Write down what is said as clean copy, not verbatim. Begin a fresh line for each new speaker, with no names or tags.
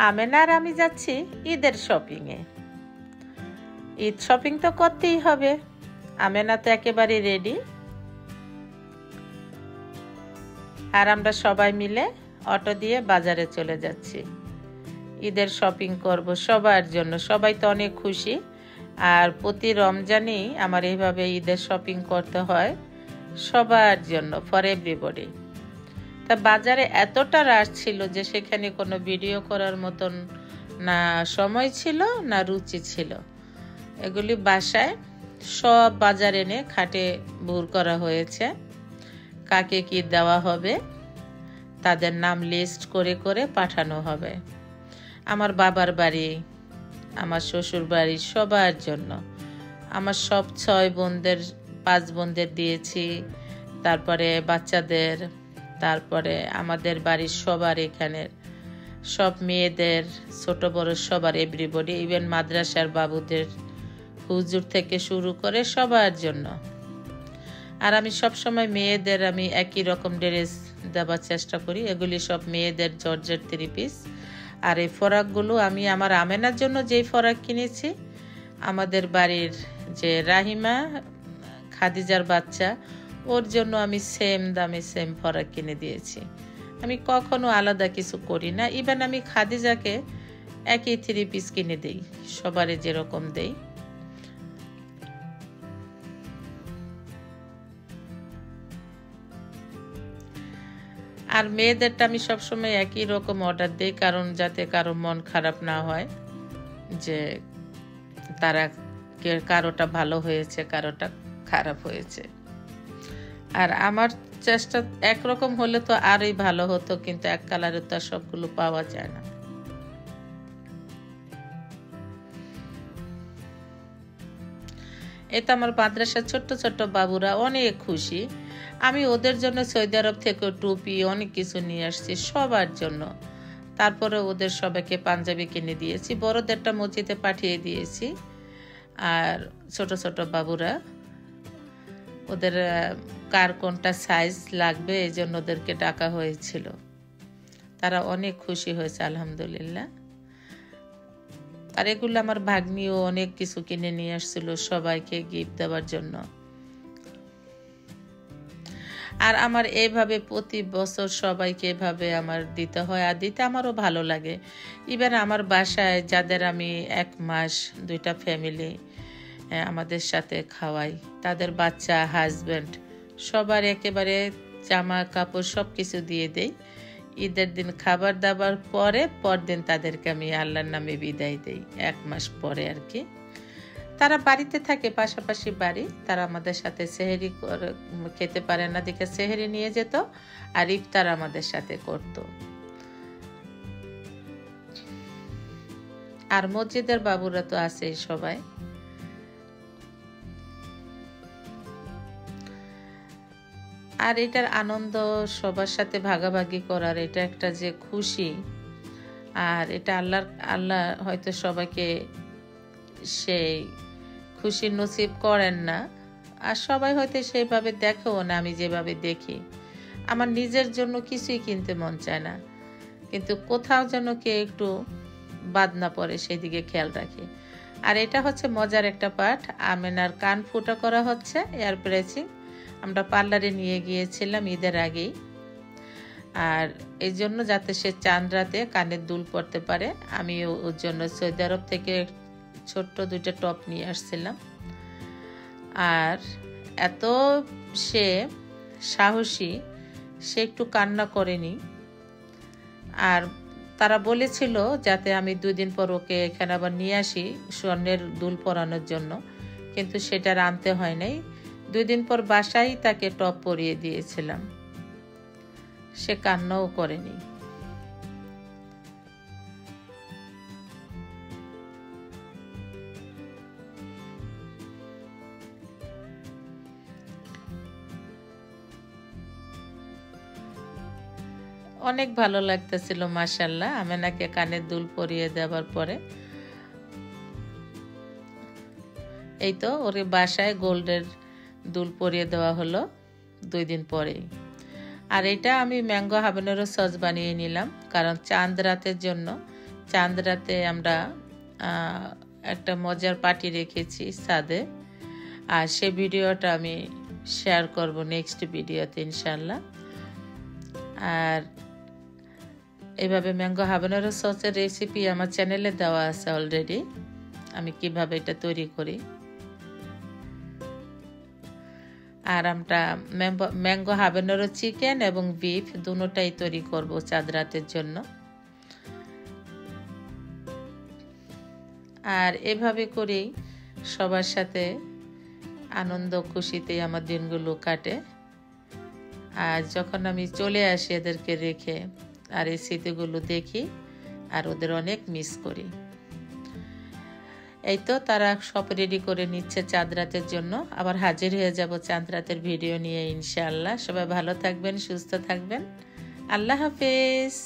আমেনা আর আমি যাচ্ছি ঈদের শপিংয়ে। ঈদ শপিং তো করতেই হবে। আমেনা তো একেবারে রেডি, আর আমরা সবাই মিলে অটো দিয়ে বাজারে চলে যাচ্ছি। ঈদের শপিং করব সবার জন্য। সবাই তো অনেক খুশি, আর প্রতি রমজানেই আমার এইভাবে ঈদের শপিং করতে হয় সবার জন্য, ফর এভরিবডি। তা বাজারে এতটা রাশ ছিল যে সেখানে কোনো ভিডিও করার মতন না সময় ছিল না রুচি ছিল। এগুলি বাসায় সব বাজার এনে খাটে ভুর করা হয়েছে। কাকে কি দেওয়া হবে তাদের নাম লিস্ট করে করে পাঠানো হবে। আমার বাবার বাড়ি, আমার শ্বশুর বাড়ি, সবার জন্য। আমার সব 6 বোনদের 5 বোনদের দিয়েছি, তারপরে বাচ্চাদের, তারপরে আমাদের বাড়ির সবার, এখানের সব মেয়েদের, ছোট বড় সবার, এভরিবডি, ইভেন মাদ্রাসার বাবুদের, হুজুর থেকে শুরু করে সবার জন্য। আর আমি সব সময় মেয়েদের আমি একই রকম ড্রেস দেওয়ার চেষ্টা করি। এগুলি সব মেয়েদের জর্জেট 3 পিস। আর এই ফরাকগুলো আমি আমার আমেনার জন্য যেই ফরাক কিনেছি, আমাদের বাড়ির যে রাহিমা, খাদিজার বাচ্চা, ওর জন্য আমি সেম দামে সেম ফরাক কিনে দিয়েছি। আমি কখনো আলাদা কিছু করি না। ইভেন আমি খাদিজাকে একই 3 পিস কিনে দেই, সবারে যেরকম দেই। আর মেয়েদেরটা আমি সবসময় একই রকম অর্ডার দিই, কারণ যাতে কারো মন খারাপ না হয় যে তারা কারোটা ভালো হয়েছে কারোটা খারাপ হয়েছে। আর আমার চেষ্টা একরকম হলে তো আরই ভালো হতো, কিন্তু এক কালারের তো সবগুলো পাওয়া যায় না। এতে আমার মাদ্রাসার ছোট্ট ছোট্ট বাবুরা অনেক খুশি। আমি ওদের জন্য সৌদি আরব থেকে টুপি অনেক কিছু নিয়ে আসছি সবার জন্য। তারপরে ওদের সবাইকে পাঞ্জাবি কিনে দিয়েছি, বড়দেরটা মসজিদে পাঠিয়ে দিয়েছি। আর ছোট ছোট বাবুরা, ওদের কার কোনটা সাইজ লাগবে এই জন্য ওদেরকে ডাকা হয়েছিল। তারা অনেক খুশি হয়েছে আলহামদুলিল্লাহ। আর এগুলো আমার ভাগ্নিও অনেক কিছু কিনে নিয়ে আসছিল সবাইকে গিফট দেওয়ার জন্য। আর আমার এইভাবে প্রতি বছর সবাইকে এভাবে আমার দিতে হয়, আর দিতে আমারও ভালো লাগে। ইভেন আমার বাসায় যাদের আমি 1 মাস 2টা ফ্যামিলি আমাদের সাথে খাওয়াই, তাদের বাচ্চা, হাজব্যান্ড, সবার একেবারে জামা কাপড় সব কিছু দিয়ে দেই। ঈদের দিন খাবার দাবার পরদিন তাদেরকে আমি আল্লাহর নামে বিদায় দেই, 1 মাস পরে আর কি। তারা বাড়িতে থাকে, পাশাপাশি বাড়ি। তারা আমাদের সাথে সেহরি খেতে পারে না দেখে সেহরি নিয়ে যেত, আর ইফতার আমাদের সাথে করত। আর মসজিদের বাবুরা তো আছেই সবাই। আর এটার আনন্দ সবার সাথে ভাগাভাগি করার, এটা একটা যে খুশি, আর এটা আল্লাহ হয়তো সবাইকে সেই খুশি নসিব করেন না, আর সবাই হয়তো সেইভাবে দেখেও না আমি যেভাবে দেখি। আমার নিজের জন্য কিছুই কিনতে মন চায় না, কিন্তু কোথাও যেন কে একটু বাদ না পড়ে সেই দিকে খেয়াল রাখি। আর এটা হচ্ছে মজার একটা পার্ট, আমেনার কান ফুটা করা হচ্ছে, এয়ার প্রেসিং। আমরা পার্লারে নিয়ে গিয়েছিলাম ঈদের আগেই, আর এই জন্য যাতে সে চাঁদ রাতে কানের দুল পড়তে পারে, আমি ওর জন্য সৌদি আরব থেকে ছোট্ট 2টা টপ নিয়ে আসছিলাম। আর এত সে সাহসী, সে একটু কান্না করেনি। আর তারা বলেছিল যাতে আমি 2 দিন পর ওকে এখানে আবার নিয়ে আসি স্বর্ণের দুল পরানোর জন্য, কিন্তু সেটা আনতে হয় নাই। 2 দিন পর বাসায় তাকে টপ পরিয়ে দিয়েছিলাম, সে কান্নাও করেনি। অনেক ভালো লাগতেছিল মাশাআল্লাহ আমেনাকে কানের দুল পরিয়ে দেওয়ার পরে। এই তো ওর বাসায় গোল্ডের দুল পরিয়ে দেওয়া হলো 2 দিন পরেই। আর এটা আমি ম্যাঙ্গো হাবানেরো সস বানিয়ে নিলাম, কারণ চাঁদ রাতের জন্য চাঁদ রাতে আমরা একটা মজার পার্টি রেখেছি ছাদে, আর সে ভিডিওটা আমি শেয়ার করব নেক্সট ভিডিওতে ইনশাল্লাহ। আর এভাবে ম্যাঙ্গো হাবানেরো সসের রেসিপি আমার চ্যানেলে দেওয়া আছে অলরেডি, আমি কিভাবে এটা তৈরি করি। আর আমরা ম্যাঙ্গো হাবানেরো চিকেন এবং বিফ দুটোটাই তৈরি করব চাঁদ রাতের জন্য। আর এভাবে করেই সবার সাথে আনন্দ খুশিতে আমার দিনগুলো কাটে। আর যখন আমি চলে আসি এদেরকে রেখে, আর এই স্মৃতিগুলো দেখি আর ওদের অনেক মিস করি। এই তো তারা সব রেডি করে নিচ্ছে চাঁদ রাতের জন্য। আবার হাজির হয়ে যাব চাঁদ রাতের ভিডিও নিয়ে ইনশাআল্লাহ। সবাই ভালো থাকবেন, সুস্থ থাকবেন। আল্লাহ হাফেজ।